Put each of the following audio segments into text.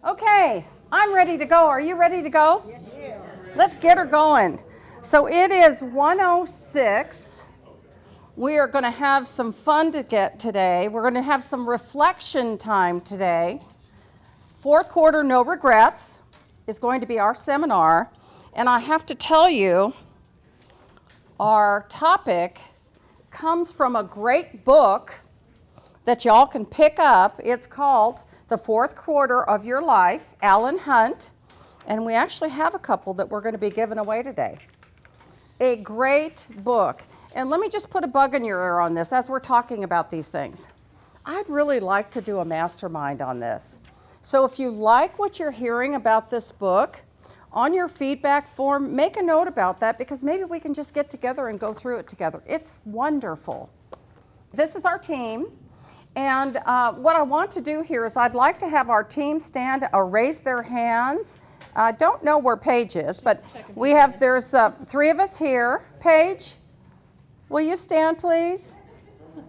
Okay, I'm ready to go. Are you ready to go? Yes. Let's get her going. So it is 1:06. We are going to have some fun to get today. We're going to have some reflection time today. Fourth quarter, no regrets is going to be our seminar. And I have to tell you, our topic comes from a great book that y'all can pick up. It's called The Fourth Quarter of Your Life, Alan Hunt. And we actually have a couple that we're going to be giving away today. A great book. And let me just put a bug in your ear on this as we're talking about these things. I'd really like to do a mastermind on this. So if you like what you're hearing about this book, on your feedback form, make a note about that because maybe we can just get together and go through it together. It's wonderful. This is our team. And what I want to do here is I'd like to have our team stand or raise their hands. I don't know where Paige is, but there's three of us here. Paige, will you stand, please?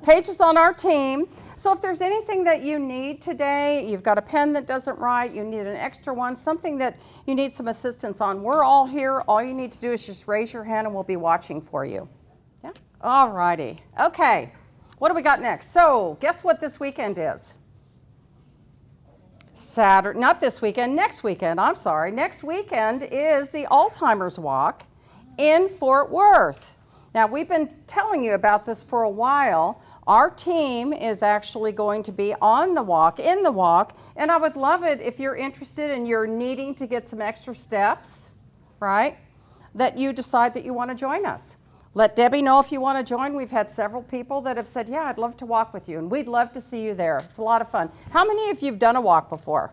Paige is on our team. So if there's anything that you need today, you've got a pen that doesn't write, you need an extra one, something that you need some assistance on, we're all here. All you need to do is just raise your hand and we'll be watching for you. Yeah? All righty. Okay. What do we got next? So guess what this weekend is? Saturday, not this weekend, next weekend, I'm sorry. Next weekend is the Alzheimer's Walk in Fort Worth. Now, we've been telling you about this for a while. Our team is actually going to be on the walk, in the walk, and I would love it if you're interested and you're needing to get some extra steps, right, that you decide that you want to join us. Let Debbie know if you want to join. We've had several people that have said, yeah, I'd love to walk with you, and we'd love to see you there. It's a lot of fun. How many of you have done a walk before?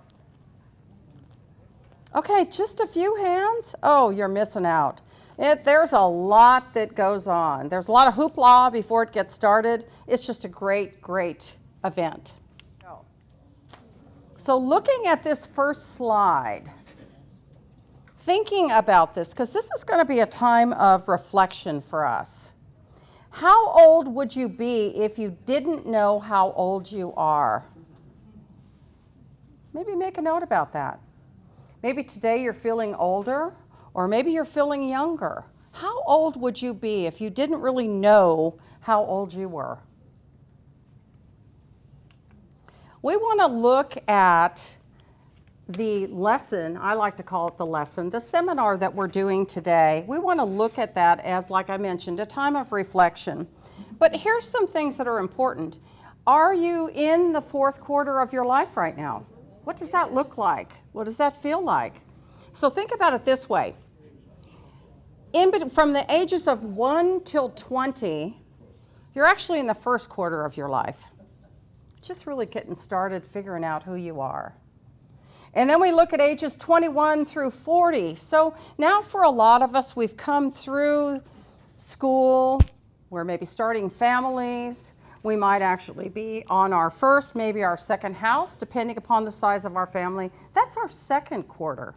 Okay, just a few hands? Oh, you're missing out. There's a lot that goes on. There's a lot of hoopla before it gets started. It's just a great, great event. So looking at this first slide, thinking about this, because this is going to be a time of reflection for us. How old would you be if you didn't know how old you are? Maybe make a note about that. Maybe today you're feeling older, or maybe you're feeling younger. How old would you be if you didn't really know how old you were? We want to look at the lesson, I like to call it the lesson, the seminar that we're doing today. We want to look at that as, like I mentioned, a time of reflection. But here's some things that are important. Are you in the fourth quarter of your life right now? What does that look like? What does that feel like? So think about it this way. From the ages of 1 till 20, you're actually in the first quarter of your life. Just really getting started figuring out who you are. And then we look at ages 21 through 40. So now for a lot of us, we've come through school, we're maybe starting families. We might actually be on our first, maybe our second house, depending upon the size of our family. That's our second quarter.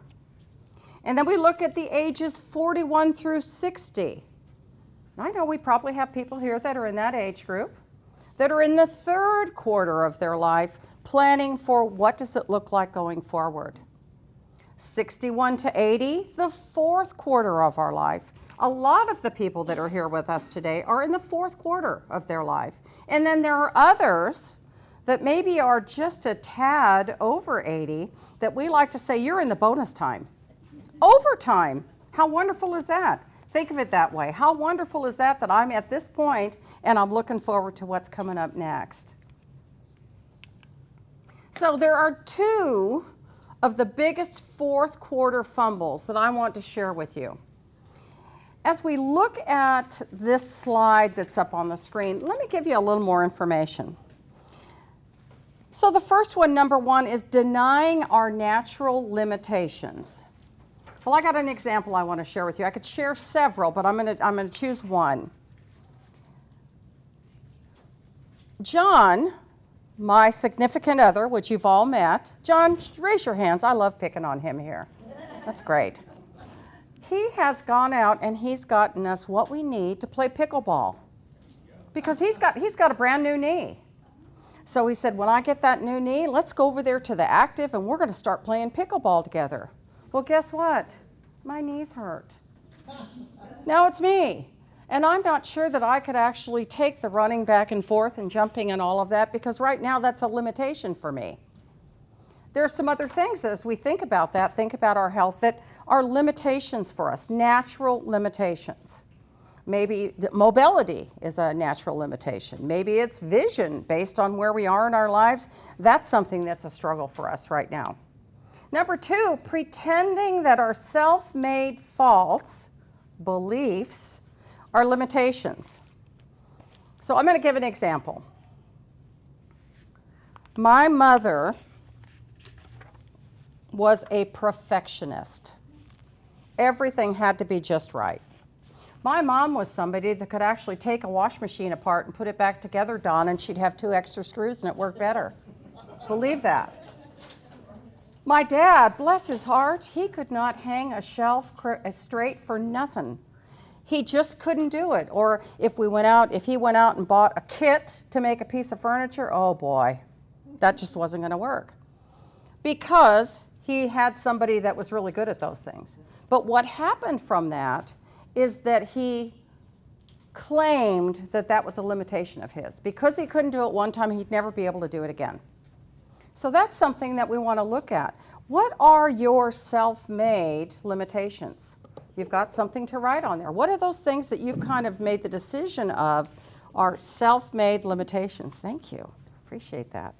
And then we look at the ages 41 through 60. I know we probably have people here that are in that age group, that are in the third quarter of their life, planning for what does it look like going forward. 61 to 80, the fourth quarter of our life. A lot of the people that are here with us today are in the fourth quarter of their life. And then there are others that maybe are just a tad over 80 that we like to say, you're in the bonus time. Overtime. How wonderful is that? Think of it that way. How wonderful is that I'm at this point and I'm looking forward to what's coming up next. So there are two of the biggest fourth quarter fumbles that I want to share with you. As we look at this slide that's up on the screen, let me give you a little more information. So the first one, number one, is denying our natural limitations. Well, I got an example I want to share with you. I could share several, but I'm going to choose one. John, my significant other, which you've all met. John, raise your hands. I love picking on him here. That's great. He has gone out and he's gotten us what we need to play pickleball because he's got a brand new knee. So he said, when I get that new knee, let's go over there to the active and we're going to start playing pickleball together. Well, guess what? My knees hurt. Now it's me. And I'm not sure that I could actually take the running back and forth and jumping and all of that, because right now that's a limitation for me. There's some other things as we think about that, think about our health, that are limitations for us, natural limitations. Maybe mobility is a natural limitation. Maybe it's vision based on where we are in our lives. That's something that's a struggle for us right now. Number 2, pretending that our self-made faults, beliefs, are limitations. So I'm going to give an example. My mother was a perfectionist. Everything had to be just right. My mom was somebody that could actually take a wash machine apart and put it back together, Dawn, and she'd have 2 extra screws and it worked better. Believe that. My dad, bless his heart, he could not hang a shelf straight for nothing. He just couldn't do it. Or if he went out and bought a kit to make a piece of furniture, oh boy, that just wasn't going to work. Because he had somebody that was really good at those things. But what happened from that is that he claimed that that was a limitation of his. Because he couldn't do it one time, he'd never be able to do it again. So that's something that we want to look at. What are your self-made limitations? You've got something to write on there. What are those things that you've kind of made the decision of are self-made limitations? Thank you. Appreciate that.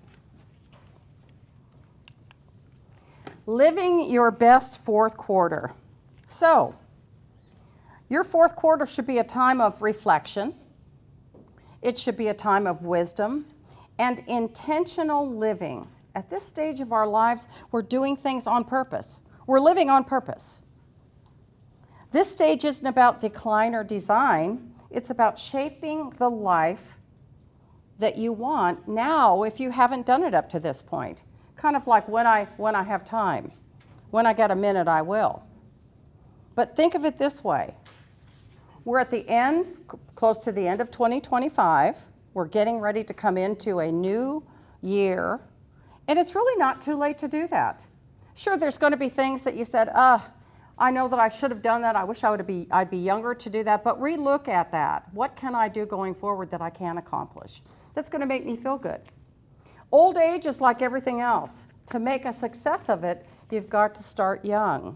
Living your best fourth quarter. So, your fourth quarter should be a time of reflection. It should be a time of wisdom and intentional living. At this stage of our lives, we're doing things on purpose. We're living on purpose. This stage isn't about decline or design. It's about shaping the life that you want now if you haven't done it up to this point. Kind of like when I have time. When I get a minute, I will. But think of it this way. We're at the end, close to the end of 2025. We're getting ready to come into a new year. And it's really not too late to do that. Sure, there's going to be things that you said, I know that I should have done that. I wish I'd be younger to do that. But relook at that. What can I do going forward that I can accomplish? That's going to make me feel good. Old age is like everything else. To make a success of it, you've got to start young.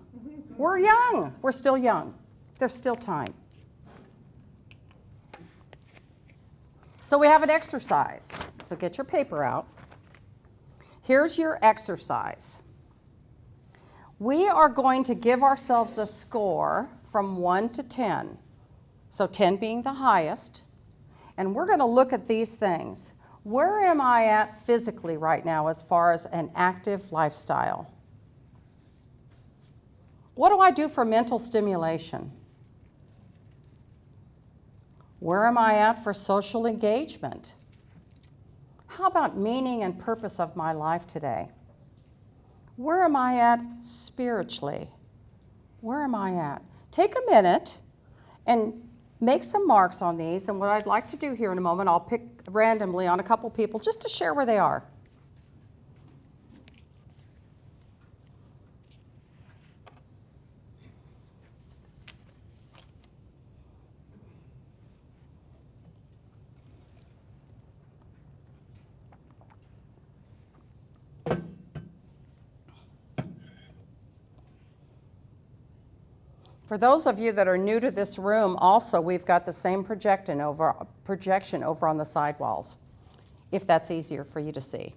We're young. We're still young. There's still time. So we have an exercise. So get your paper out. Here's your exercise. We are going to give ourselves a score from 1 to 10. So 10 being the highest. And we're going to look at these things. Where am I at physically right now as far as an active lifestyle? What do I do for mental stimulation? Where am I at for social engagement? How about meaning and purpose of my life today? Where am I at spiritually? Where am I at? Take a minute and make some marks on these. And what I'd like to do here in a moment, I'll pick randomly on a couple people just to share where they are. For those of you that are new to this room, also we've got the same projection over on the side walls, if that's easier for you to see.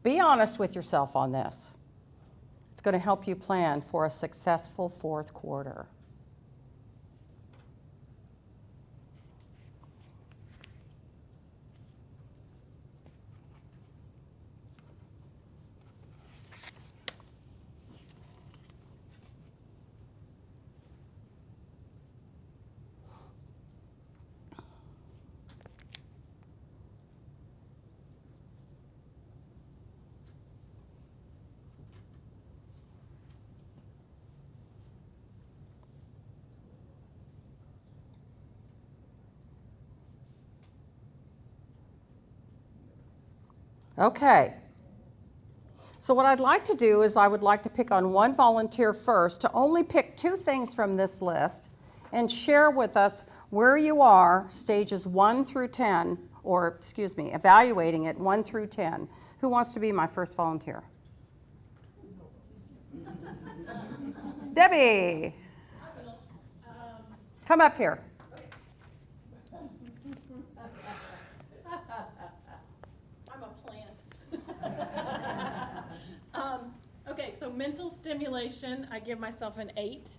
Be honest with yourself on this. It's going to help you plan for a successful fourth quarter. Okay. So what I'd like to do is I would like to pick on one volunteer first to only pick 2 things from this list and share with us where you are, stages 1 through 10, or excuse me, evaluating it 1 through 10. Who wants to be my first volunteer? Debbie, come up here. I'm a plant. Okay, so mental stimulation, I give myself an 8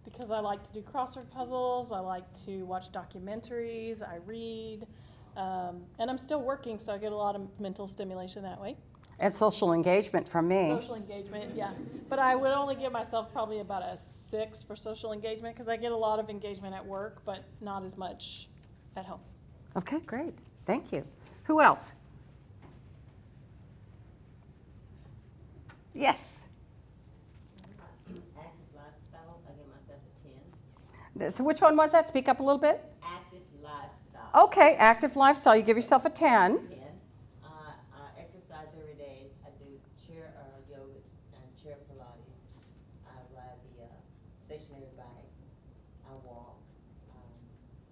because I like to do crossword puzzles, I like to watch documentaries, I read, and I'm still working, so I get a lot of mental stimulation that way. And social engagement from me. Social engagement, yeah. But I would only give myself probably about a 6 for social engagement because I get a lot of engagement at work, but not as much at home. Okay, great. Thank you. Who else? Yes. Active lifestyle, I give myself a 10. So which one was that? Speak up a little bit. Active lifestyle. Okay, active lifestyle. You give yourself a 10. 10. I exercise every day. I do chair yoga and chair Pilates. I ride the stationary bike. I walk,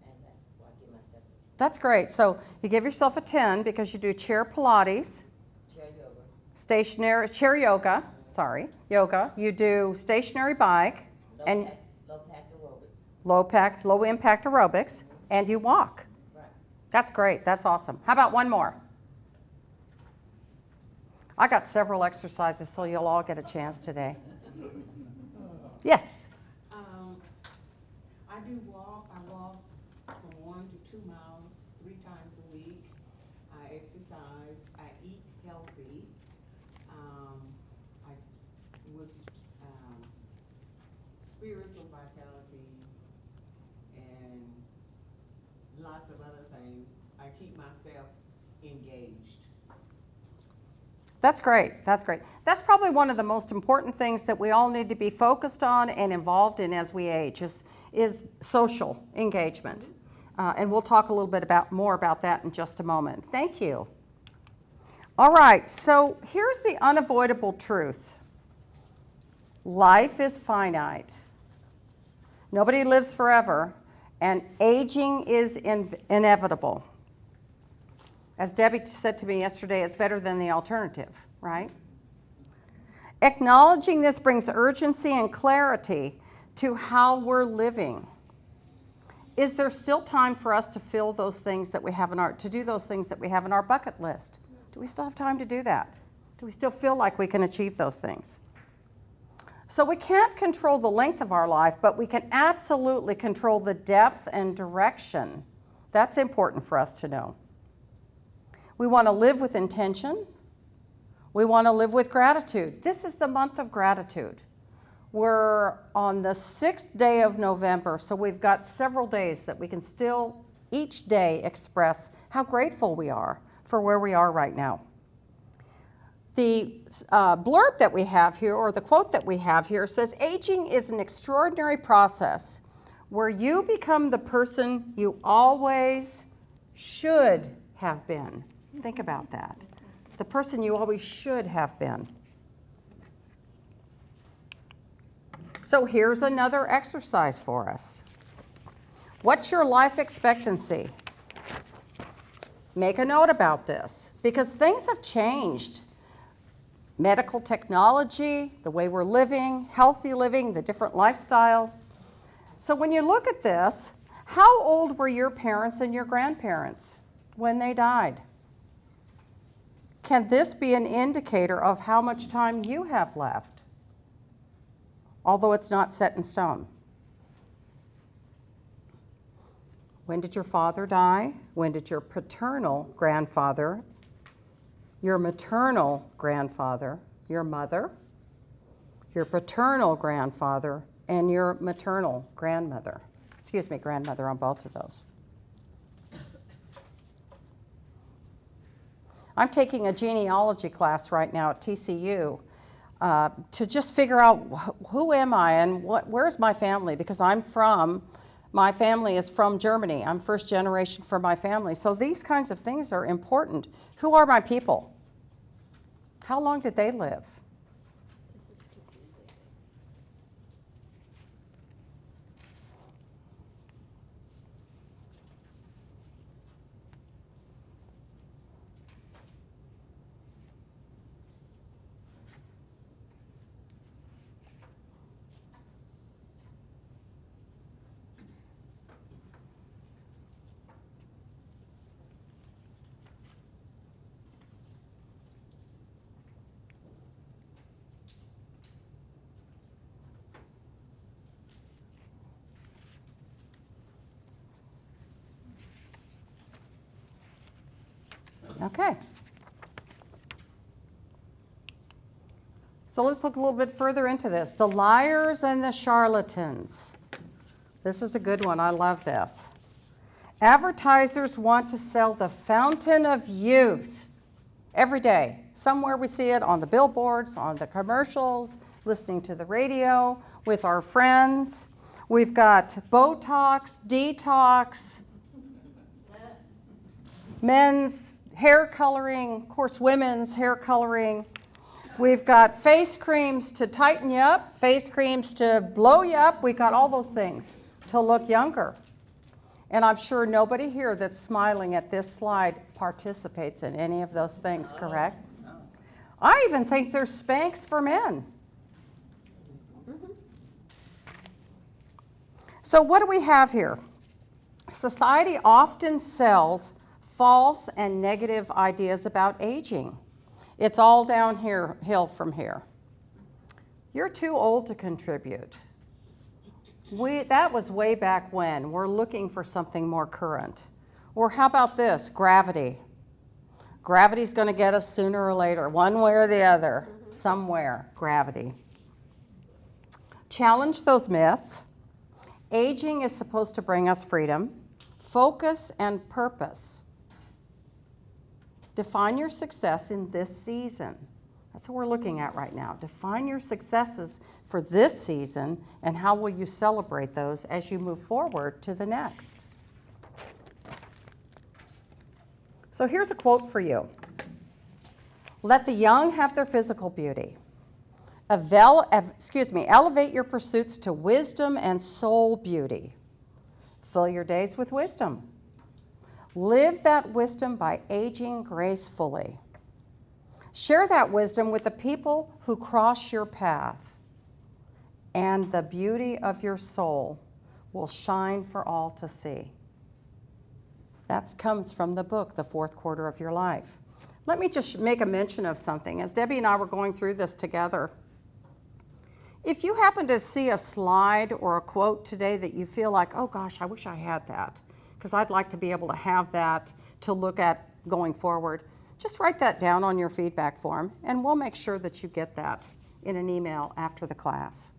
and that's why I give myself a 10. That's great. So you give yourself a 10 because you do chair Pilates, Chair yoga. stationary, chair yoga, yoga. You do stationary bike and Low pack aerobics. low impact aerobics, and you walk. Right. That's great. That's awesome. How about one more? I got several exercises, so you'll all get a chance today. Yes. I do walk. I walk from 1 to 2 miles 3 times a week. I exercise. I eat healthy. I with spiritual vitality and lots of other things. I keep myself engaged. That's great. That's great. That's probably one of the most important things that we all need to be focused on and involved in as we age is social engagement. And we'll talk a little bit more about that in just a moment. Thank you. All right, so here's the unavoidable truth. Life is finite. Nobody lives forever, and aging is inevitable. As Debbie said to me yesterday, it's better than the alternative, right? Acknowledging this brings urgency and clarity to how we're living. Is there still time for us to fill those things that we have to do those things that we have in our bucket list? Do we still have time to do that? Do we still feel like we can achieve those things? So we can't control the length of our life, but we can absolutely control the depth and direction. That's important for us to know. We want to live with intention. We want to live with gratitude. This is the month of gratitude. We're on the 6th day of November, so we've got several days that we can still each day express how grateful we are for where we are right now. The blurb that we have here, or the quote that we have here, says, aging is an extraordinary process where you become the person you always should have been. Think about that. The person you always should have been. So here's another exercise for us. What's your life expectancy? Make a note about this because things have changed. Medical technology, the way we're living, healthy living, the different lifestyles. So when you look at this, how old were your parents and your grandparents when they died? Can this be an indicator of how much time you have left? Although it's not set in stone. When did your father die? When did your paternal grandfather, your maternal grandfather, your mother, your paternal grandfather, and your maternal grandmother? Grandmother on both of those. I'm taking a genealogy class right now at TCU to just figure out who am I and where's my family, because my family is from Germany. I'm first generation for my family. So these kinds of things are important. Who are my people? How long did they live? This is confusing. Okay. So let's look a little bit further into this. The liars and the charlatans. This is a good one. I love this. Advertisers want to sell the fountain of youth every day. Somewhere we see it on the billboards, on the commercials, listening to the radio, with our friends. We've got Botox, detox, men's hair coloring, of course, women's hair coloring. We've got face creams to tighten you up, face creams to blow you up. We've got all those things to look younger. And I'm sure nobody here that's smiling at this slide participates in any of those things, correct? I even think there's Spanx for men. So what do we have here? Society often sells false and negative ideas about aging. It's all downhill from here. You're too old to contribute. That was way back when. We're looking for something more current. Or how about this? Gravity. Gravity's going to get us sooner or later, one way or the other, somewhere. Gravity. Challenge those myths. Aging is supposed to bring us freedom, focus, and purpose. Define your success in this season. That's what we're looking at right now. Define your successes for this season and how will you celebrate those as you move forward to the next. So here's a quote for you. Let the young have their physical beauty. Elevate your pursuits to wisdom and soul beauty. Fill your days with wisdom. Live that wisdom by aging gracefully. Share that wisdom with the people who cross your path, and the beauty of your soul will shine for all to see. That comes from the book, The Fourth Quarter of Your Life. Let me just make a mention of something. As Debbie and I were going through this together, if you happen to see a slide or a quote today that you feel like, oh gosh, I wish I had that, because I'd like to be able to have that to look at going forward, just write that down on your feedback form, and we'll make sure that you get that in an email after the class.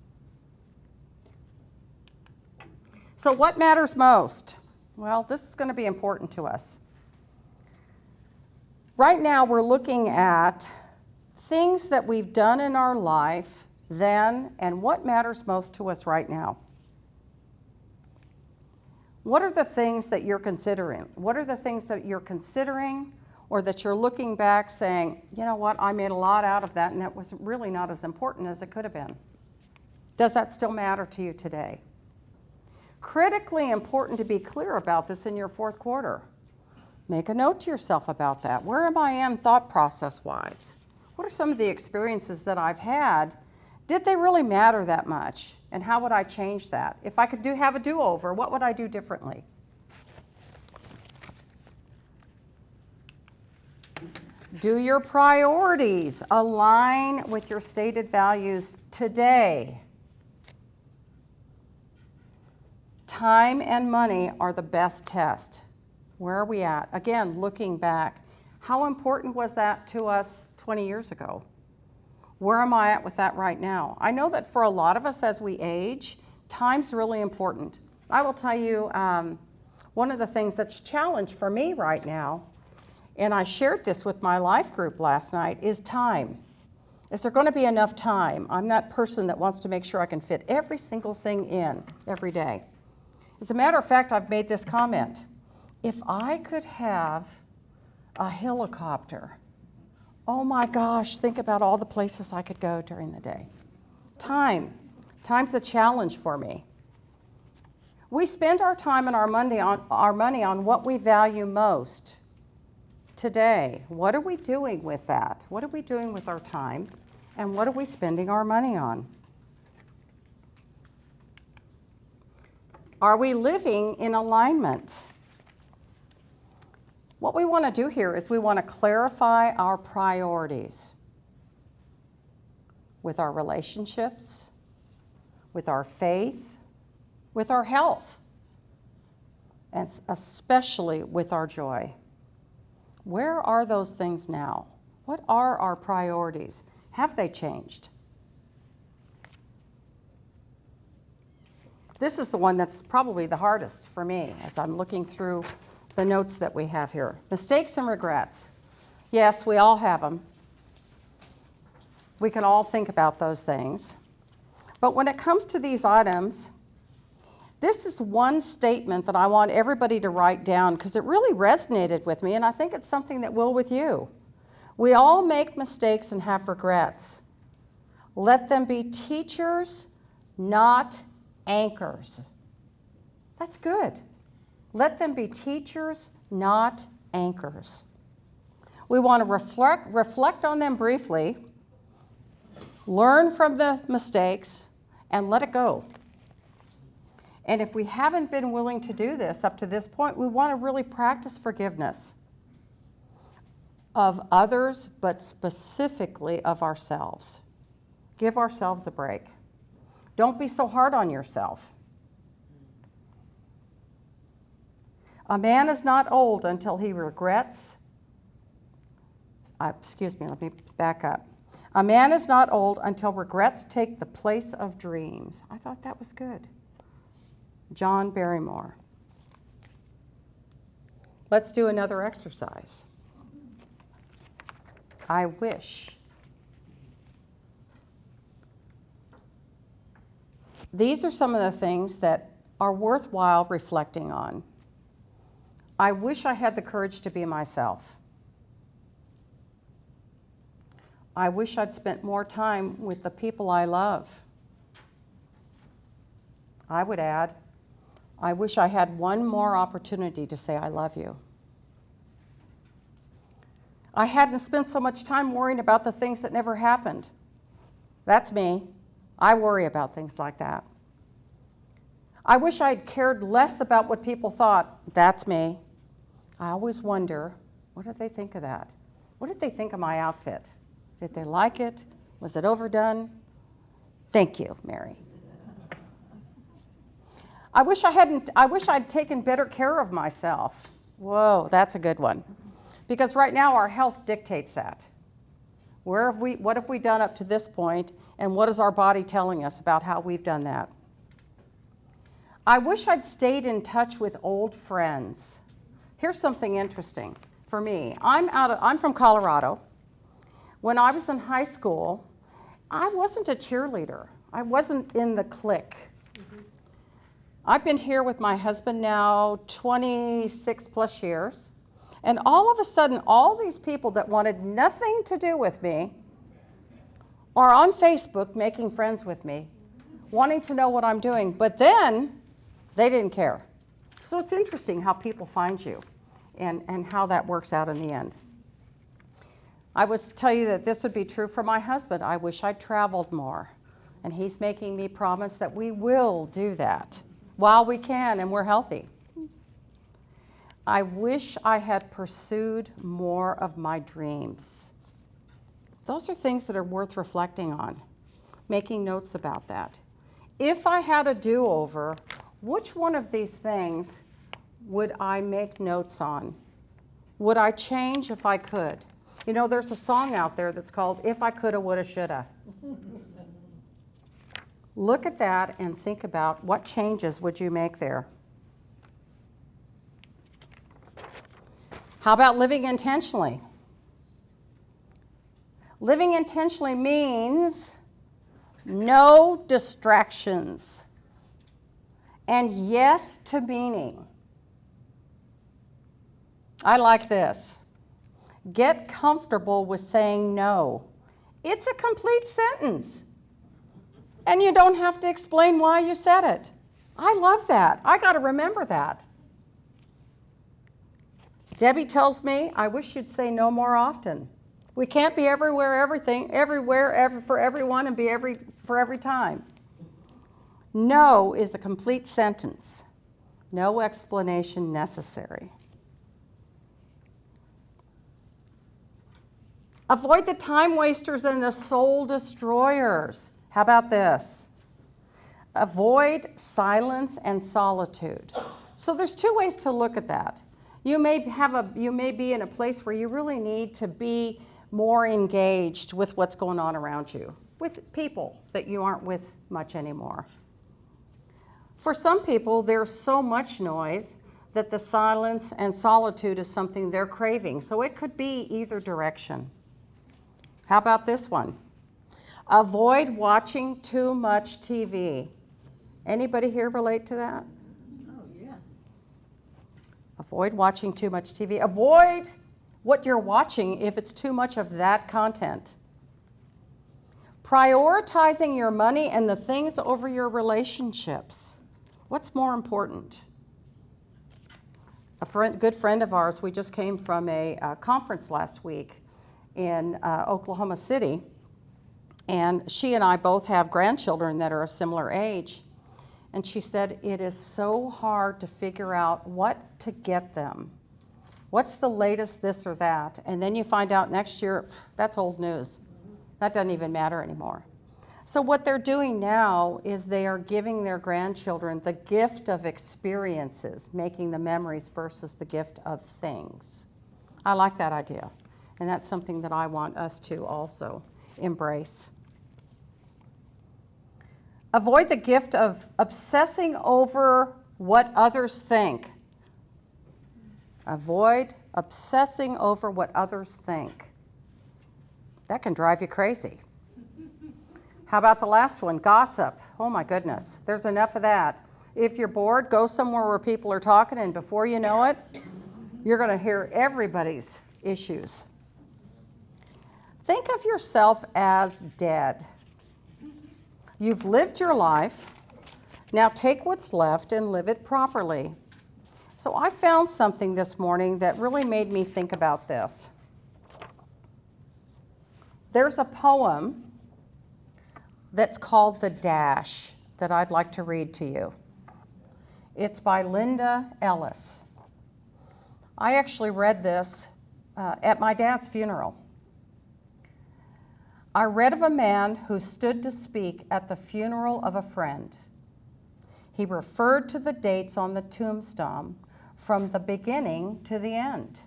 So what matters most? Well, this is going to be important to us. Right now, we're looking at things that we've done in our life then and what matters most to us right now. What are the things that you're considering? What are the things that you're considering or that you're looking back saying, you know what, I made a lot out of that and that was really not as important as it could have been? Does that still matter to you today? Critically important to be clear about this in your fourth quarter. Make a note to yourself about that. Where am I in thought process-wise? What are some of the experiences that I've had? Did they really matter that much? And how would I change that? If I could have a do-over, what would I do differently? Do your priorities align with your stated values today? Time and money are the best test. Where are we at? Again, looking back, how important was that to us 20 years ago? Where am I at with that right now? I know that for a lot of us as we age, time's really important. I will tell you, one of the things that's a challenge for me right now, and I shared this with my life group last night, is time. Is there going to be enough time? I'm that person that wants to make sure I can fit every single thing in every day. As a matter of fact, I've made this comment. If I could have a helicopter, Oh my gosh, think about all the places I could go during the day. Time's a challenge for me. We spend our time and our money on what we value most. Today, what are we doing with that? What are we doing with our time? And what are we spending our money on? Are we living in alignment? What we want to do here is we want to clarify our priorities with our relationships, with our faith, with our health, and especially with our joy. Where are those things now? What are our priorities? Have they changed? This is the one that's probably the hardest for me as I'm looking through the notes that we have here. Mistakes and regrets. Yes, we all have them. We can all think about those things. But when it comes to these items, this is one statement that I want everybody to write down because it really resonated with me, and I think it's something that will with you. We all make mistakes and have regrets. Let them be teachers, not anchors. That's good. Let them be teachers, not anchors. We want to reflect on them briefly, learn from the mistakes, and let it go. And if we haven't been willing to do this up to this point, we want to really practice forgiveness of others, but specifically of ourselves. Give ourselves a break. Don't be so hard on yourself. A man is not old until he regrets. Let me back up. A man is not old until regrets take the place of dreams. I thought that was good. John Barrymore. Let's do another exercise. I wish. These are some of the things that are worthwhile reflecting on. I wish I had the courage to be myself. I wish I'd spent more time with the people I love. I would add, I wish I had one more opportunity to say I love you. I hadn't spent so much time worrying about the things that never happened. That's me. I worry about things like that. I wish I'd cared less about what people thought. That's me. I always wonder, what did they think of that? What did they think of my outfit? Did they like it? Was it overdone? Thank you, Mary. I wish I'd taken better care of myself. Whoa, that's a good one. Because right now our health dictates that. What have we done up to this point, and what is our body telling us about how we've done that? I wish I'd stayed in touch with old friends. Here's something interesting for me. I'm from Colorado. When I was in high school, I wasn't a cheerleader. I wasn't in the clique. I've been here with my husband now 26 plus years, and all of a sudden, all these people that wanted nothing to do with me are on Facebook making friends with me, wanting to know what I'm doing, but then they didn't care. So it's interesting how people find you and how that works out in the end. I would tell you that this would be true for my husband. I wish I'd traveled more, and he's making me promise that we will do that while we can and we're healthy. I wish I had pursued more of my dreams. Those are things that are worth reflecting on, making notes about that. If I had a do-over, which one of these things would I make notes on? Would I change if I could? You know, there's a song out there that's called If I Coulda, Woulda, Shoulda. Look at that and think about what changes would you make there. How about living intentionally? Living intentionally means no distractions and yes to meaning. I like this. Get comfortable with saying no. It's a complete sentence. And you don't have to explain why you said it. I love that. I got to remember that. Debbie tells me, I wish you'd say no more often. We can't be everywhere, everything, everywhere, for everyone, and be for every time. No is a complete sentence. No explanation necessary. Avoid the time wasters and the soul destroyers. How about this? Avoid silence and solitude. So there's two ways to look at that. You may be in a place where you really need to be more engaged with what's going on around you, with people that you aren't with much anymore. For some people, there's so much noise that the silence and solitude is something they're craving. So it could be either direction. How about this one? Avoid watching too much TV. Anybody here relate to that? Oh, yeah. Avoid watching too much TV. Avoid what you're watching if it's too much of that content. Prioritizing your money and the things over your relationships. What's more important? A good friend of ours, we just came from a conference last week in Oklahoma City, and she and I both have grandchildren that are a similar age. And she said it is so hard to figure out what to get them. What's the latest this or that? And then you find out next year, that's old news. That doesn't even matter anymore. So what they're doing now is they are giving their grandchildren the gift of experiences, making the memories versus the gift of things. I like that idea. And that's something that I want us to also embrace. Avoid the gift of obsessing over what others think. Avoid obsessing over what others think. That can drive you crazy. How about the last one? Gossip. Oh my goodness, there's enough of that. If you're bored, go somewhere where people are talking, and before you know it, you're going to hear everybody's issues. Think of yourself as dead. You've lived your life. Now take what's left and live it properly. So I found something this morning that really made me think about this. There's a poem that's called The Dash that I'd like to read to you. It's by Linda Ellis. I actually read this at my dad's funeral. I read of a man who stood to speak at the funeral of a friend. He referred to the dates on the tombstone from the beginning to the end.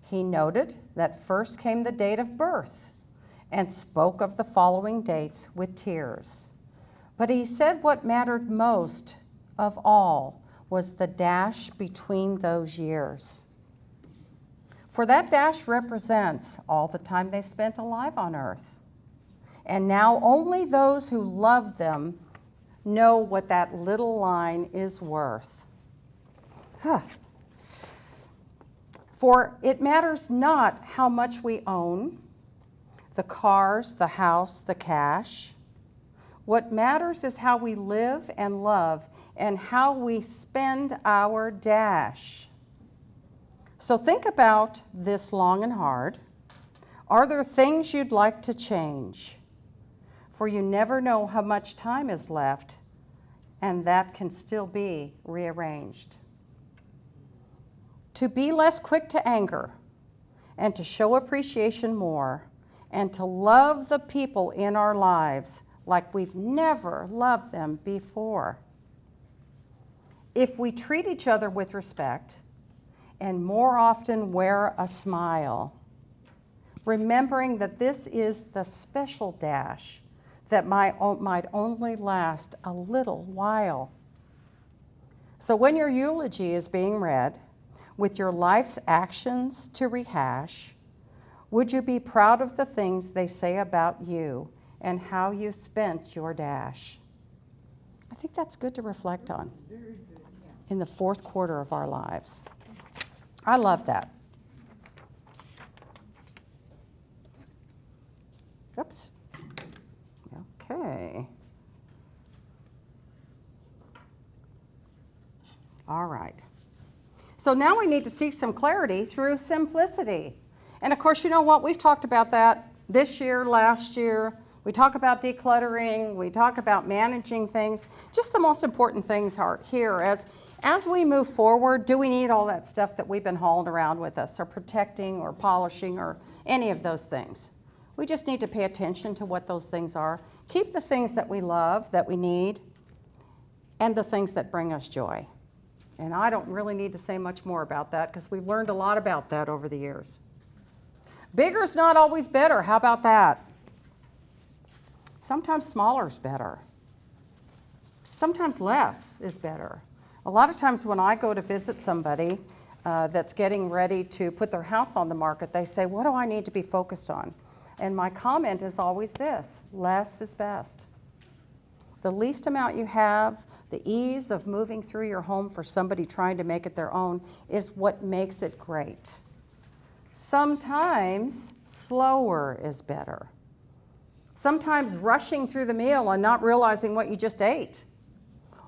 He noted that first came the date of birth and spoke of the following dates with tears. But he said what mattered most of all was the dash between those years. For that dash represents all the time they spent alive on earth. And now only those who love them know what that little line is worth. For it matters not how much we own, the cars, the house, the cash. What matters is how we live and love and how we spend our dash. So think about this long and hard. Are there things you'd like to change? For you never know how much time is left, and that can still be rearranged. To be less quick to anger, and to show appreciation more, and to love the people in our lives like we've never loved them before. If we treat each other with respect, and more often wear a smile, remembering that this is the special dash that might only last a little while. So when your eulogy is being read, with your life's actions to rehash, would you be proud of the things they say about you and how you spent your dash? I think that's good to reflect on in the fourth quarter of our lives. I love that. Oops. Okay. All right. So now we need to seek some clarity through simplicity. And of course, you know what? We've talked about that this year, last year. We talk about decluttering. We talk about managing things. Just the most important things are here. As we move forward, do we need all that stuff that we've been hauling around with us, or protecting, or polishing, or any of those things? We just need to pay attention to what those things are. Keep the things that we love, that we need, and the things that bring us joy. And I don't really need to say much more about that because we've learned a lot about that over the years. Bigger is not always better. How about that? Sometimes smaller is better. Sometimes less is better. A lot of times when I go to visit somebody that's getting ready to put their house on the market, they say, what do I need to be focused on? And my comment is always this: less is best. The least amount you have, the ease of moving through your home for somebody trying to make it their own is what makes it great. Sometimes slower is better. Sometimes rushing through the meal and not realizing what you just ate.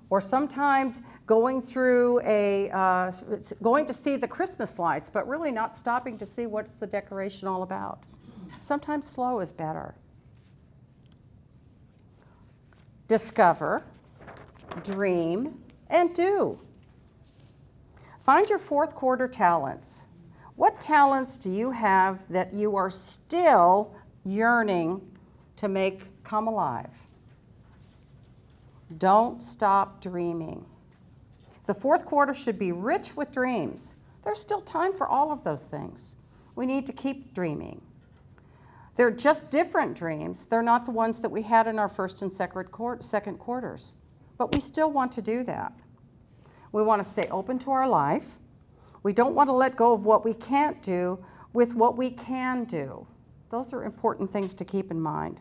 Or sometimes going through going to see the Christmas lights, but really not stopping to see what's the decoration all about. Sometimes slow is better. Discover, dream, and do. Find your fourth quarter talents. What talents do you have that you are still yearning to make come alive? Don't stop dreaming. The fourth quarter should be rich with dreams. There's still time for all of those things. We need to keep dreaming. They're just different dreams. They're not the ones that we had in our first and second quarters. But we still want to do that. We want to stay open to our life. We don't want to let go of what we can't do with what we can do. Those are important things to keep in mind.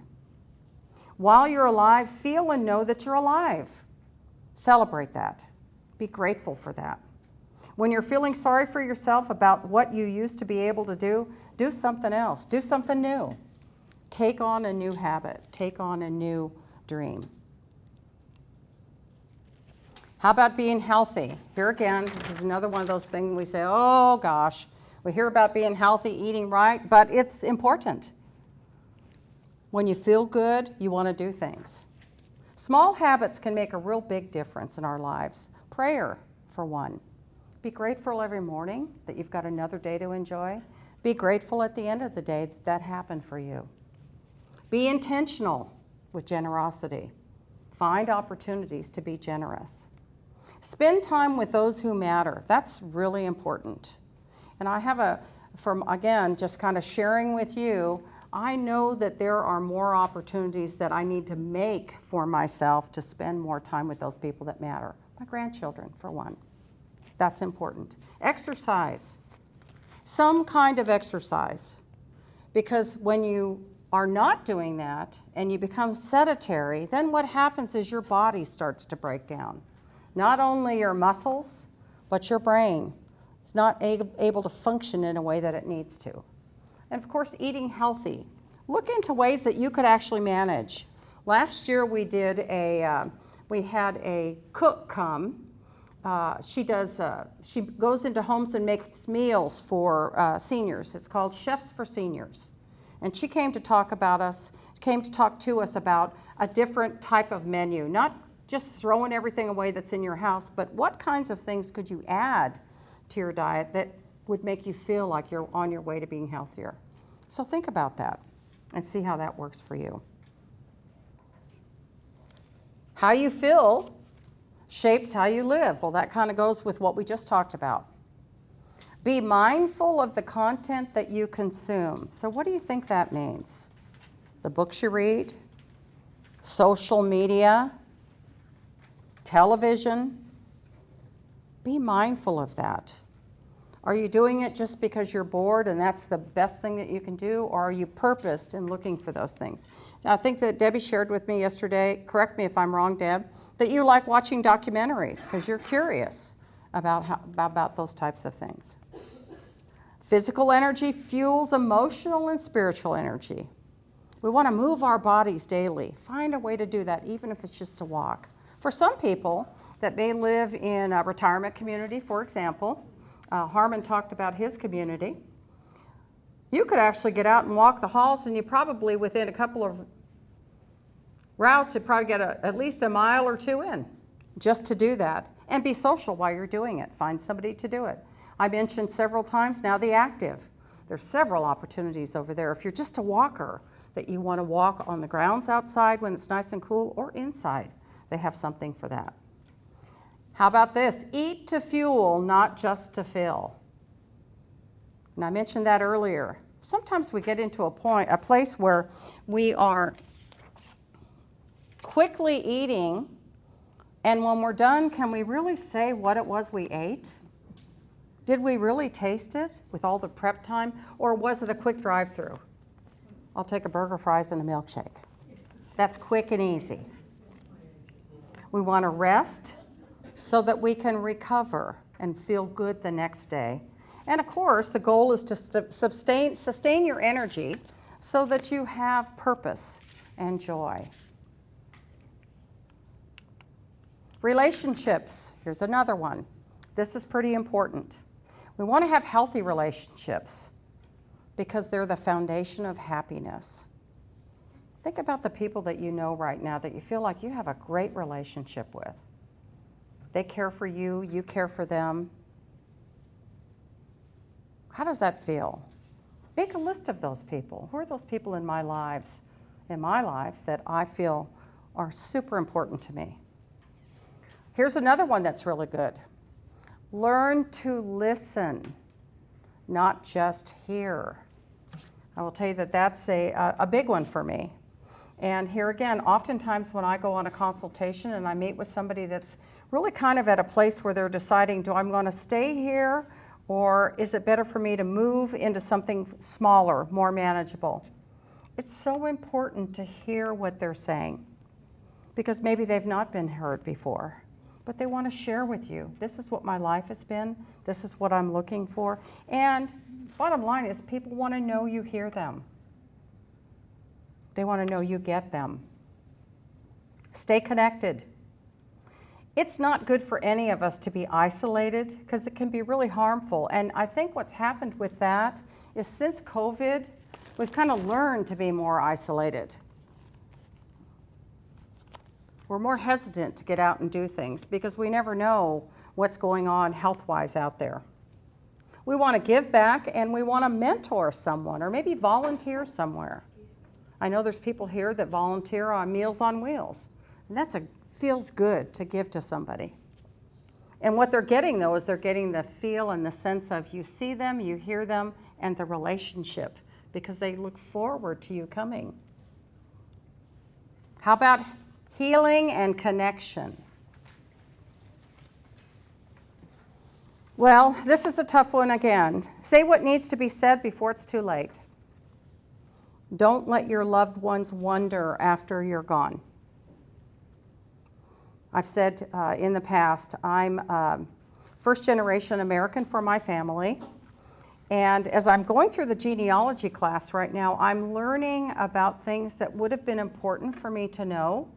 While you're alive, feel and know that you're alive. Celebrate that. Be grateful for that. When you're feeling sorry for yourself about what you used to be able to do something else. Do something new. Take on a new habit. Take on a new dream. How about being healthy? Here again, this is another one of those things we say, oh gosh, we hear about being healthy, eating right, but it's important. When you feel good, you want to do things. Small habits can make a real big difference in our lives. Prayer, for one. Be grateful every morning that you've got another day to enjoy. Be grateful at the end of the day that that happened for you. Be intentional with generosity. Find opportunities to be generous. Spend time with those who matter. That's really important. And I have again, just kind of sharing with you, I know that there are more opportunities that I need to make for myself to spend more time with those people that matter. My grandchildren, for one. That's important. Exercise. Some kind of exercise. Because when you are not doing that and you become sedentary, then what happens is your body starts to break down. Not only your muscles, but your brain is not able to function in a way that it needs to. And of course, eating healthy. Look into ways that you could actually manage. Last year we had a cook come. She goes into homes and makes meals for seniors. It's called Chefs for Seniors. And she came to talk to us about a different type of menu, not just throwing everything away that's in your house, but what kinds of things could you add to your diet that would make you feel like you're on your way to being healthier. So think about that and see how that works for you. How you feel shapes how you live. Well, that kind of goes with what we just talked about. Be mindful of the content that you consume. So what do you think that means? The books you read, social media, television. Be mindful of that. Are you doing it just because you're bored and that's the best thing that you can do, or are you purposed in looking for those things? Now, I think that Debbie shared with me yesterday, correct me if I'm wrong, Deb, that you like watching documentaries because you're curious about those types of things. Physical energy fuels emotional and spiritual energy. We want to move our bodies daily. Find a way to do that, even if it's just to walk. For some people that may live in a retirement community, for example, Harmon talked about his community. You could actually get out and walk the halls, and you probably, within a couple of routes, you'd probably get at least a mile or two in just to do that. And be social while you're doing it. Find somebody to do it. I mentioned several times now the active. There's several opportunities over there. If you're just a walker, that you want to walk on the grounds outside when it's nice and cool, or inside, they have something for that. How about this? Eat to fuel, not just to fill. And I mentioned that earlier. Sometimes we get into a place where we are quickly eating, and when we're done, can we really say what it was we ate? Did we really taste it with all the prep time, or was it a quick drive-through? I'll take a burger, fries, and a milkshake. That's quick and easy. We want to rest so that we can recover and feel good the next day. And of course, the goal is to sustain your energy so that you have purpose and joy. Relationships, here's another one. This is pretty important. We want to have healthy relationships because they're the foundation of happiness. Think about the people that you know right now that you feel like you have a great relationship with. They care for you, you care for them. How does that feel? Make a list of those people. Who are those people in my life that I feel are super important to me? Here's another one that's really good. Learn to listen, not just hear. I will tell you that that's a big one for me. And here again, oftentimes when I go on a consultation and I meet with somebody that's really kind of at a place where they're deciding, do I want to stay here, or is it better for me to move into something smaller, more manageable? It's so important to hear what they're saying, because maybe they've not been heard before, but they want to share with you. This is what my life has been. This is what I'm looking for. And bottom line is, people want to know you hear them. They want to know you get them. Stay connected. It's not good for any of us to be isolated, because it can be really harmful. And I think what's happened with that is, since COVID, we've kind of learned to be more isolated. We're more hesitant to get out and do things because we never know what's going on health-wise out there. We want to give back, and we want to mentor someone or maybe volunteer somewhere. I know there's people here that volunteer on Meals on Wheels, and feels good to give to somebody. And what they're getting, though, is they're getting the feel and the sense of you see them, you hear them, and the relationship, because they look forward to you coming. How about healing and connection? Well, this is a tough one again. Say what needs to be said before it's too late. Don't let your loved ones wonder after you're gone. I've said in the past, I'm first generation American for my family. And as I'm going through the genealogy class right now, I'm learning about things that would have been important for me to know,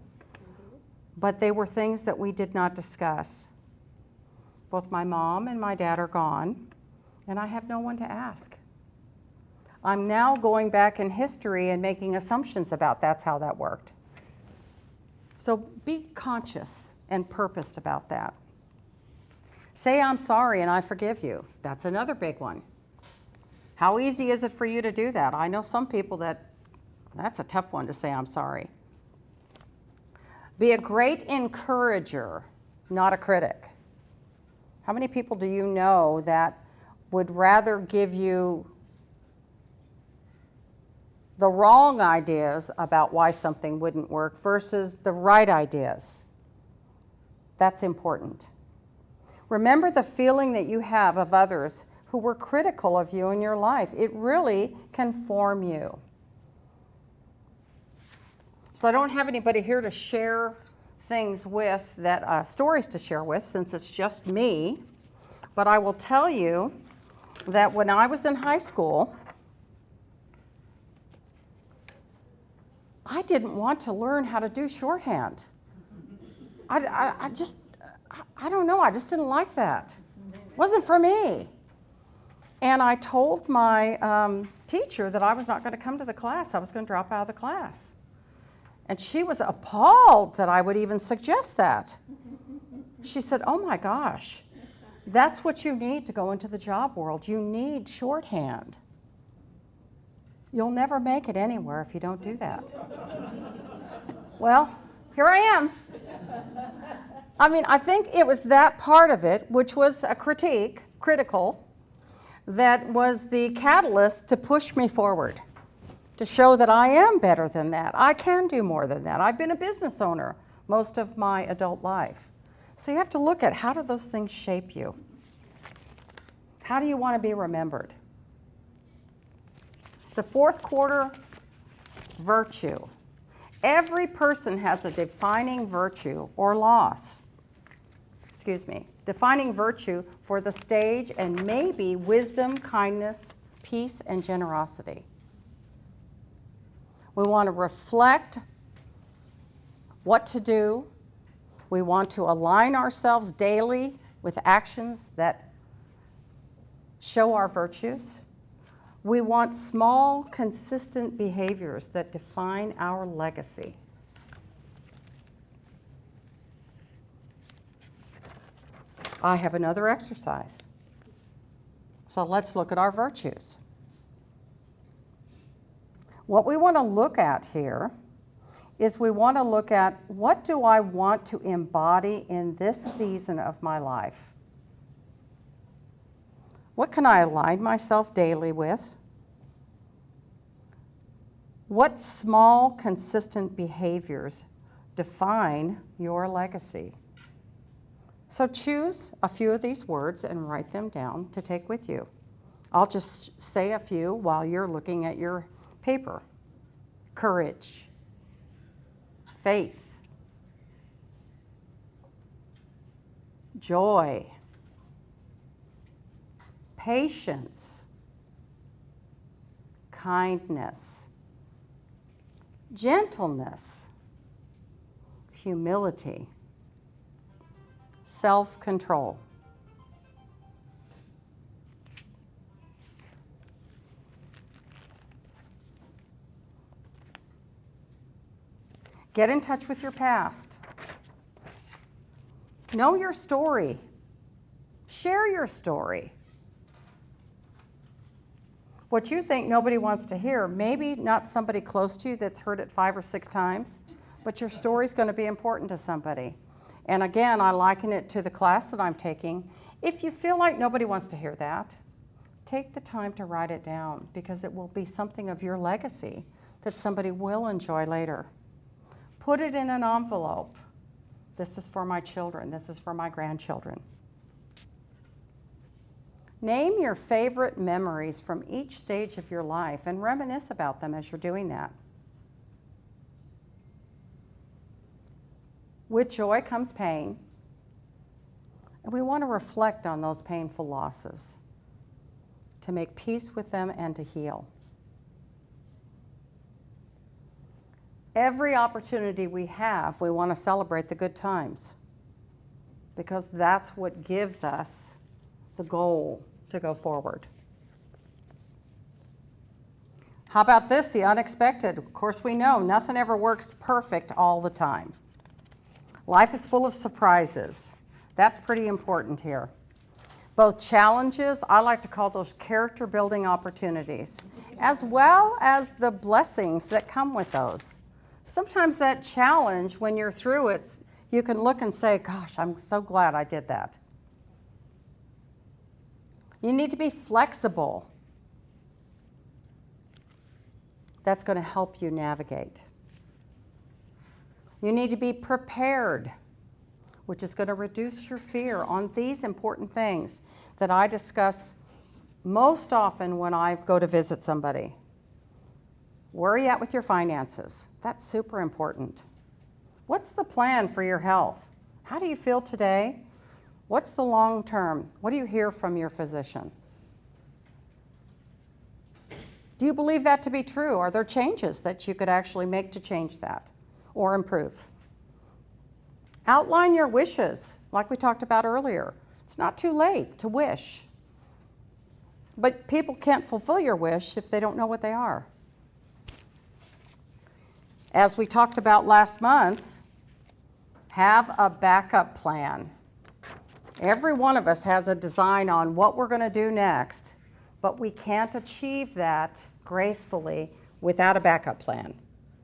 but they were things that we did not discuss. Both my mom and my dad are gone, and I have no one to ask. I'm now going back in history and making assumptions about that's how that worked. So be conscious and purposed about that. Say I'm sorry and I forgive you. That's another big one. How easy is it for you to do that? I know some people that's a tough one to say I'm sorry. Be a great encourager, not a critic. How many people do you know that would rather give you the wrong ideas about why something wouldn't work versus the right ideas? That's important. Remember the feeling that you have of others who were critical of you in your life. It really can form you. So I don't have anybody here to share things with, stories to share with, since it's just me. But I will tell you that when I was in high school, I didn't want to learn how to do shorthand. I just, I don't know, I just didn't like that. It wasn't for me. And I told my teacher that I was not going to come to the class. I was going to drop out of the class. And she was appalled that I would even suggest that. She said, oh my gosh, that's what you need to go into the job world. You need shorthand. You'll never make it anywhere if you don't do that. Well, here I am. I mean, I think it was that part of it, which was a critical, that was the catalyst to push me forward, to show that I am better than that. I can do more than that. I've been a business owner most of my adult life. So you have to look at, how do those things shape you? How do you want to be remembered? The fourth quarter, virtue. Every person has a defining virtue or loss. Defining virtue for the stage, and maybe wisdom, kindness, peace, and generosity. We want to reflect what to do. We want to align ourselves daily with actions that show our virtues. We want small, consistent behaviors that define our legacy. I have another exercise. So let's look at our virtues. What we want to look at here is we want to look at, what do I want to embody in this season of my life? What can I align myself daily with? What small, consistent behaviors define your legacy? So choose a few of these words and write them down to take with you. I'll just say a few while you're looking at your paper. Courage, faith, joy, patience, kindness, gentleness, humility, self-control. Get in touch with your past. Know your story. Share your story. What you think nobody wants to hear, maybe not somebody close to you that's heard it 5 or 6 times, but your story's going to be important to somebody. And again, I liken it to the class that I'm taking. If you feel like nobody wants to hear that, take the time to write it down, because it will be something of your legacy that somebody will enjoy later. Put it in an envelope. This is for my children. This is for my grandchildren. Name your favorite memories from each stage of your life and reminisce about them as you're doing that. With joy comes pain, and we want to reflect on those painful losses to make peace with them and to heal. Every opportunity we have, we want to celebrate the good times, because that's what gives us the goal to go forward. How about this, the unexpected? Of course, we know nothing ever works perfect all the time. Life is full of surprises. That's pretty important here. Both challenges, I like to call those character building opportunities, as well as the blessings that come with those. Sometimes that challenge, when you're through it, you can look and say, gosh, I'm so glad I did that. You need to be flexible. That's going to help you navigate. You need to be prepared, which is going to reduce your fear on these important things that I discuss most often when I go to visit somebody. Where are you at with your finances? That's super important. What's the plan for your health? How do you feel today? What's the long term? What do you hear from your physician? Do you believe that to be true? Are there changes that you could actually make to change that or improve? Outline your wishes, like we talked about earlier. It's not too late to wish. But people can't fulfill your wish if they don't know what they are. As we talked about last month, have a backup plan. Every one of us has a design on what we're going to do next, but we can't achieve that gracefully without a backup plan.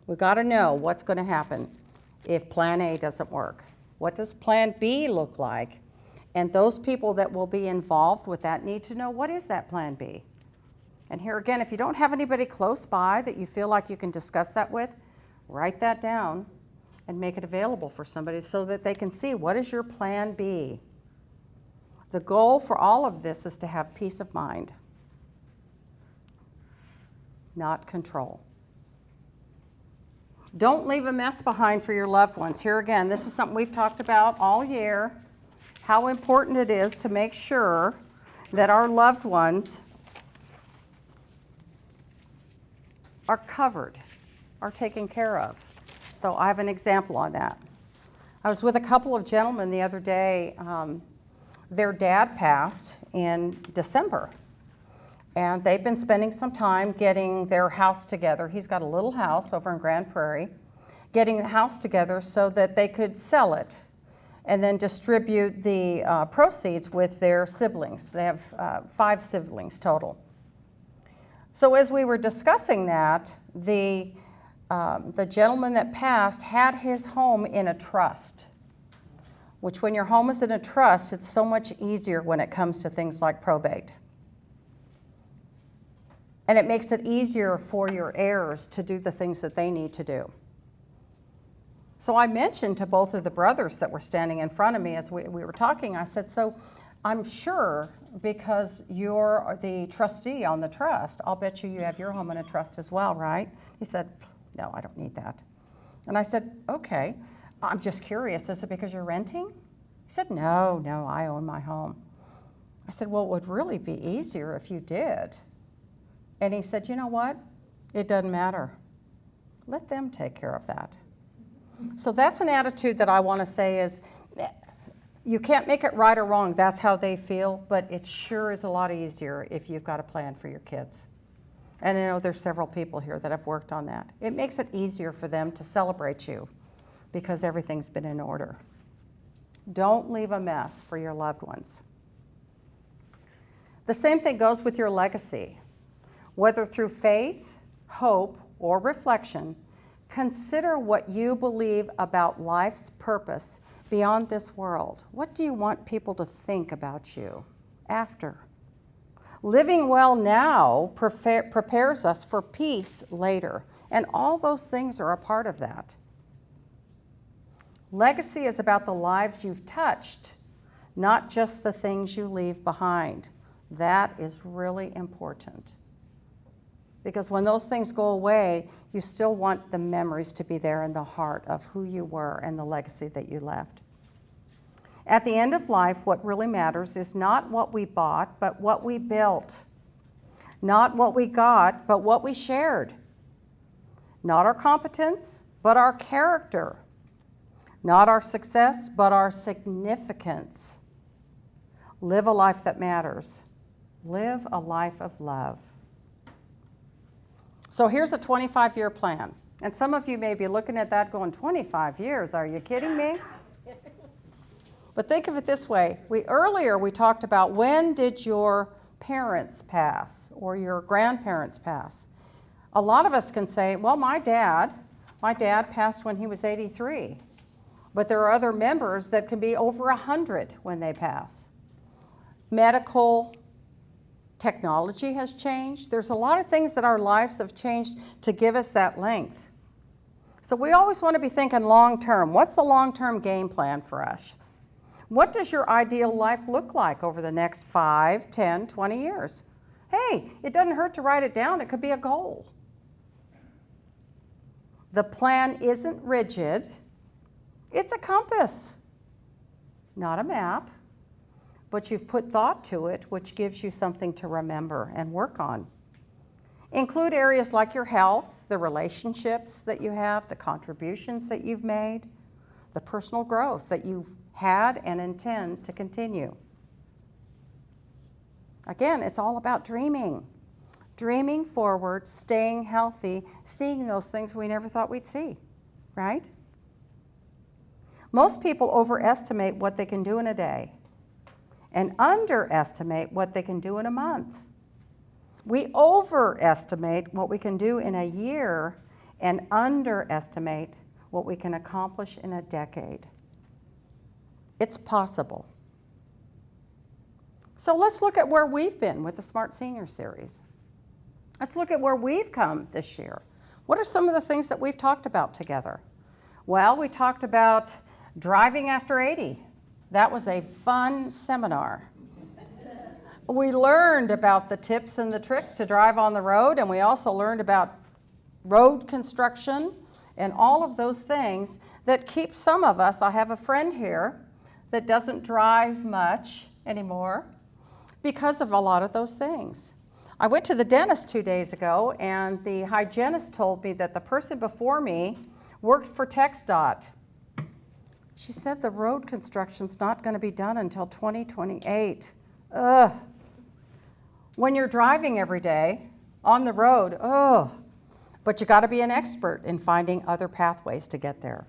We've got to know what's going to happen if plan A doesn't work. What does plan B look like? And those people that will be involved with that need to know, what is that plan B? And here again, if you don't have anybody close by that you feel like you can discuss that with, write that down and make it available for somebody so that they can see, what is your plan B? The goal for all of this is to have peace of mind, not control. Don't leave a mess behind for your loved ones. Here again, this is something we've talked about all year, how important it is to make sure that our loved ones are covered, are taken care of. So I have an example on that. I was with a couple of gentlemen the other day. Their dad passed in December, and they've been spending some time getting their house together. He's got a little house over in Grand Prairie, getting the house together so that they could sell it and then distribute the proceeds with their siblings. They have 5 siblings total. So as we were discussing that, the gentleman that passed had his home in a trust, which when your home is in a trust, it's so much easier when it comes to things like probate. And it makes it easier for your heirs to do the things that they need to do. So I mentioned to both of the brothers that were standing in front of me as we were talking, I said, so I'm sure because you're the trustee on the trust, I'll bet you have your home in a trust as well, right? He said, no, I don't need that. And I said, okay, I'm just curious, is it because you're renting? He said, no, I own my home. I said, well, it would really be easier if you did. And he said, you know what? It doesn't matter. Let them take care of that. So that's an attitude that I want to say is, you can't make it right or wrong. That's how they feel, but it sure is a lot easier if you've got a plan for your kids. And I know there's several people here that have worked on that. It makes it easier for them to celebrate you because everything's been in order. Don't leave a mess for your loved ones. The same thing goes with your legacy. Whether through faith, hope, or reflection, consider what you believe about life's purpose beyond this world. What do you want people to think about you after? Living well now prepares us for peace later, and all those things are a part of that. Legacy is about the lives you've touched, not just the things you leave behind. That is really important. Because when those things go away, you still want the memories to be there in the heart of who you were and the legacy that you left. At the end of life, what really matters is not what we bought, but what we built. Not what we got, but what we shared. Not our competence, but our character. Not our success, but our significance. Live a life that matters. Live a life of love. So here's a 25-year plan. And some of you may be looking at that going, 25 years, are you kidding me? But think of it this way. Earlier we talked about, when did your parents pass or your grandparents pass? A lot of us can say, well, my dad passed when he was 83. But there are other members that can be over 100 when they pass. Medical technology has changed. There's a lot of things that our lives have changed to give us that length. So we always want to be thinking long term. What's the long-term game plan for us? What does your ideal life look like over the next 5, 10, 20 years? Hey, it doesn't hurt to write it down. It could be a goal. The plan isn't rigid. It's a compass, not a map. But you've put thought to it, which gives you something to remember and work on. Include areas like your health, the relationships that you have, the contributions that you've made, the personal growth that you've had and intend to continue. Again, it's all about dreaming. Dreaming forward, staying healthy, seeing those things we never thought we'd see, right? Most people overestimate what they can do in a day and underestimate what they can do in a month. We overestimate what we can do in a year and underestimate what we can accomplish in a decade. It's possible. So let's look at where we've been with the Smart Senior Series. Let's look at where we've come this year. What are some of the things that we've talked about together? Well, we talked about driving after 80. That was a fun seminar. We learned about the tips and the tricks to drive on the road, and we also learned about road construction and all of those things that keep some of us. I have a friend here that doesn't drive much anymore because of a lot of those things. I went to the dentist 2 days ago, and the hygienist told me that the person before me worked for TxDOT. She said the road construction's not going to be done until 2028. Ugh. When you're driving every day on the road, oh, but you got to be an expert in finding other pathways to get there.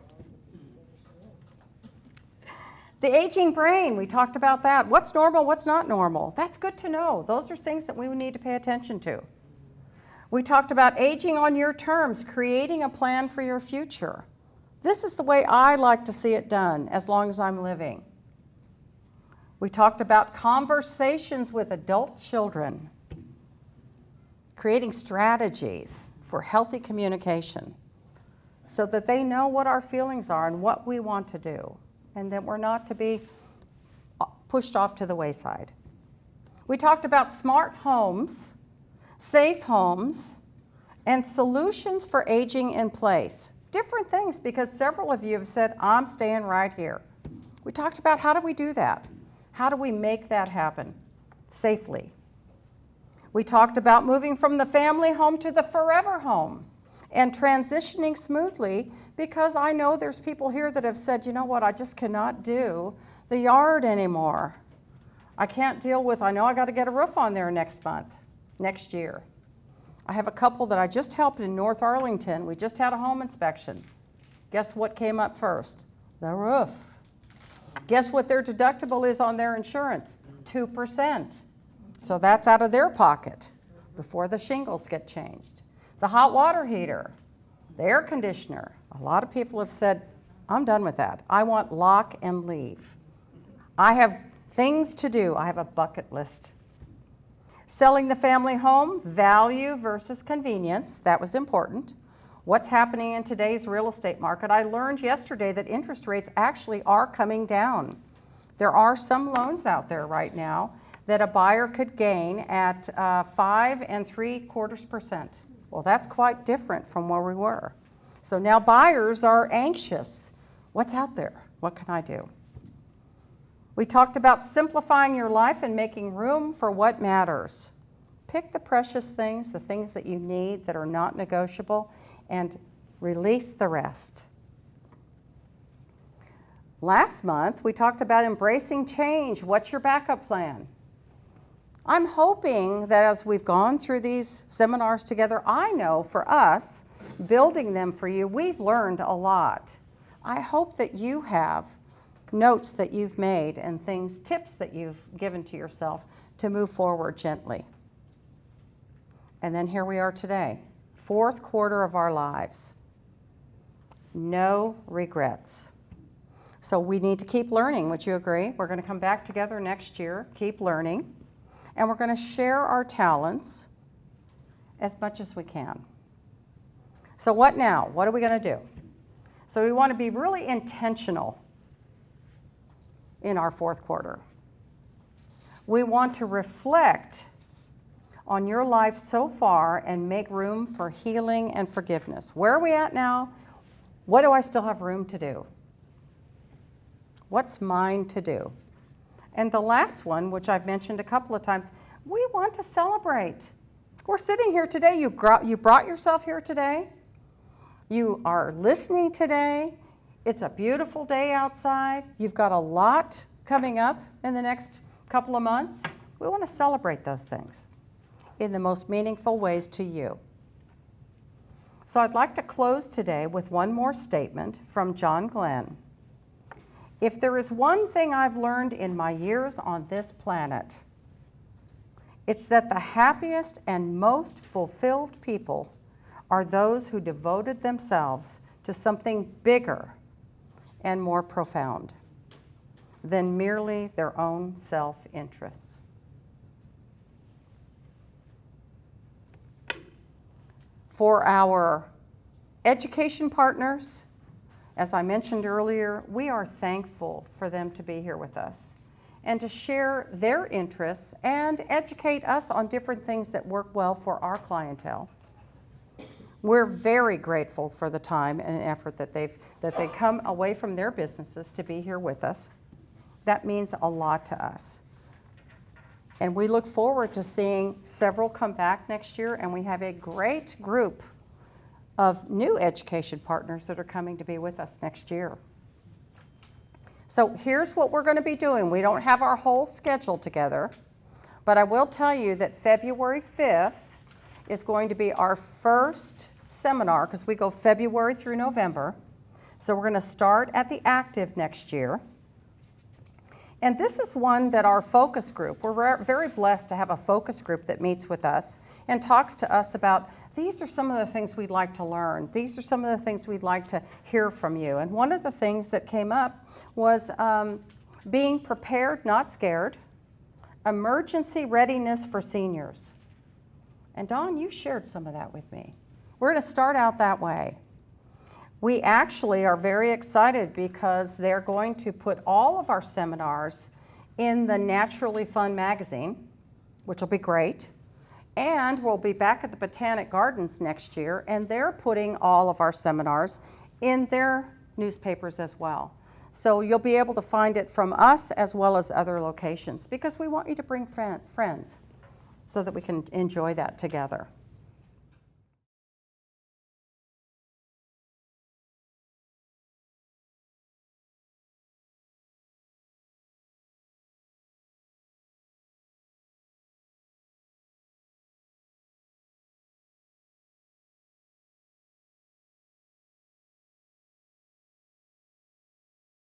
The aging brain, we talked about that. What's normal, what's not normal? That's good to know. Those are things that we would need to pay attention to. We talked about aging on your terms, creating a plan for your future. This is the way I like to see it done as long as I'm living. We talked about conversations with adult children, creating strategies for healthy communication so that they know what our feelings are and what we want to do, and that we're not to be pushed off to the wayside. We talked about smart homes, safe homes, and solutions for aging in place. Different things, because several of you have said, I'm staying right here. We talked about how do we do that? How do we make that happen safely? We talked about moving from the family home to the forever home and transitioning smoothly, because I know there's people here that have said, you know what, I just cannot do the yard anymore. I can't deal with, I know I got to get a roof on there next month, next year. I have a couple that I just helped in North Arlington. We just had a home inspection. Guess what came up first? The roof. Guess what their deductible is on their insurance? 2%. So that's out of their pocket before the shingles get changed. The hot water heater, the air conditioner. A lot of people have said, I'm done with that. I want lock and leave. I have things to do. I have a bucket list. Selling the family home, value versus convenience. That was important. What's happening in today's real estate market? I learned yesterday that interest rates actually are coming down. There are some loans out there right now that a buyer could gain at 5 3/4%. Well, that's quite different from where we were. So now buyers are anxious. What's out there? What can I do? We talked about simplifying your life and making room for what matters. Pick the precious things, the things that you need that are not negotiable, and release the rest. Last month, we talked about embracing change. What's your backup plan? I'm hoping that as we've gone through these seminars together, I know for us, building them for you, we've learned a lot. I hope that you have notes that you've made and things, tips that you've given to yourself to move forward gently. And then here we are today, 4th quarter of our lives. No regrets. So we need to keep learning. Would you agree? We're going to come back together next year, keep learning, and we're going to share our talents as much as we can. So what now? What are we going to do? So we want to be really intentional in our 4th quarter. We want to reflect on your life so far and make room for healing and forgiveness. Where are we at now? What do I still have room to do? What's mine to do? And the last one, which I've mentioned a couple of times, we want to celebrate. We're sitting here today. You brought yourself here today. You are listening today. It's a beautiful day outside. You've got a lot coming up in the next couple of months. We want to celebrate those things in the most meaningful ways to you. So I'd like to close today with one more statement from John Glenn. If there is one thing I've learned in my years on this planet, it's that the happiest and most fulfilled people are those who devoted themselves to something bigger and more profound than merely their own self-interests. For our education partners, as I mentioned earlier, we are thankful for them to be here with us and to share their interests and educate us on different things that work well for our clientele. We're very grateful for the time and effort that they come away from their businesses to be here with us. That means a lot to us. And we look forward to seeing several come back next year, and we have a great group of new education partners that are coming to be with us next year. So here's what we're going to be doing. We don't have our whole schedule together, but I will tell you that February 5th is going to be our first seminar, because we go February through November. So we're going to start at the Active next year. And this is one that our focus group, we're very blessed to have a focus group that meets with us and talks to us about, these are some of the things we'd like to learn. These are some of the things we'd like to hear from you. And one of the things that came up was being prepared, not scared, emergency readiness for seniors. And Dawn, you shared some of that with me. We're going to start out that way. We actually are very excited because they're going to put all of our seminars in the Naturally Fun magazine, which will be great. And we'll be back at the Botanic Gardens next year, and they're putting all of our seminars in their newspapers as well. So you'll be able to find it from us as well as other locations, because we want you to bring friends so that we can enjoy that together.